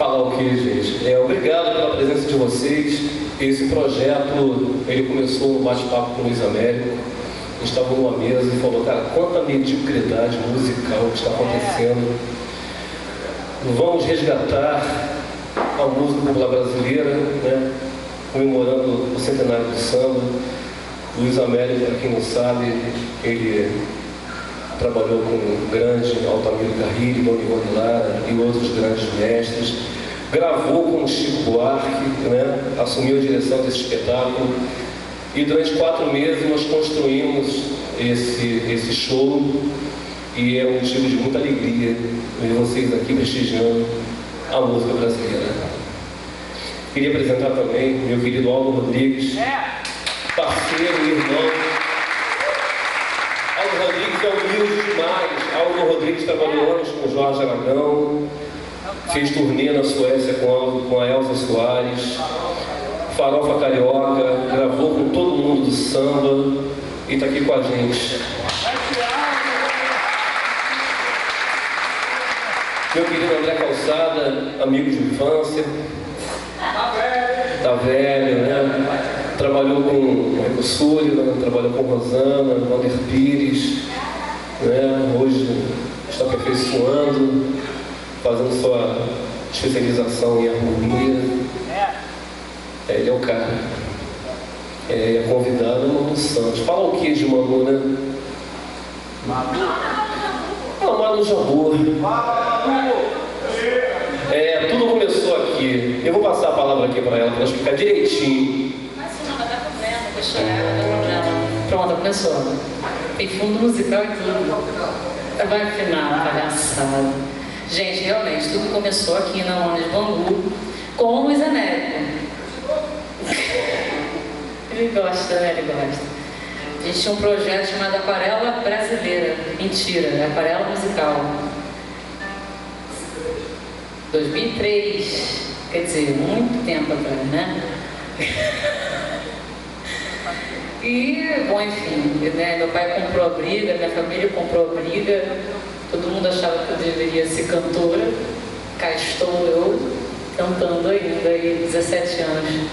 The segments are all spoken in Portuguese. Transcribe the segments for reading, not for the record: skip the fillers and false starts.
Falar o que, gente? Obrigado pela presença de vocês. Esse projeto, ele começou no bate-papo com o Luiz Américo. A gente estava numa mesa e falou, cara, quanta mediocridade musical que está acontecendo. Vamos resgatar a música popular brasileira, né? Comemorando o centenário do samba. Luiz Américo, para quem não sabe, ele trabalhou com o grande Altamiro Carrilho, Dom Ivone Lara e outros grandes mestres. Gravou com o Chico Buarque, né? Assumiu a direção desse espetáculo. E durante 4 meses nós construímos esse show. E é um motivo de muita alegria ver vocês aqui prestigiando a música brasileira. Queria apresentar também meu querido Aldo Rodrigues, parceiro e irmão. Aldo Rodrigues é humilde demais. Aldo Rodrigues trabalhou anos com Jorge Aragão, fez turnê na Suécia com a Elza Soares, Farofa Carioca, gravou com todo mundo do samba e está aqui com a gente. Meu querido André Calçada, amigo de infância, tá velho, né? Trabalhou com o Rico Sullivan, trabalhou com Rosana, Wander Pires, né? Hoje está aperfeiçoando, fazendo sua especialização em harmonia. Ele é o cara. É convidado, Manu Santos. Fala o que de Manu, né? Manu Jabur. Tudo começou aqui. Eu vou passar a palavra aqui para ela explicar direitinho. Mas não vai dar problema, deixa ela, não dá problema. Pronto, começou. Tem fundo musical e tudo. Vai afinar, palhaçada. Gente, realmente, tudo começou aqui na Onda de Bangu com o Luiz Américo. Ele gosta, né? Ele gosta. A gente tinha um projeto chamado Aquarela Brasileira. Mentira, é Aquarela Musical. 2003, quer dizer, muito tempo atrás, né? E, bom, enfim, né? Meu pai comprou a briga, minha família comprou a briga, todo mundo achava que eu deveria ser cantora. Cá estou eu, cantando ainda, aí 17 anos.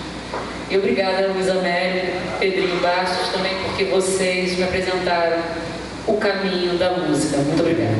E obrigada, Luiz Américo, Pedrinho Bastos, também porque vocês me apresentaram o caminho da música. Muito obrigada.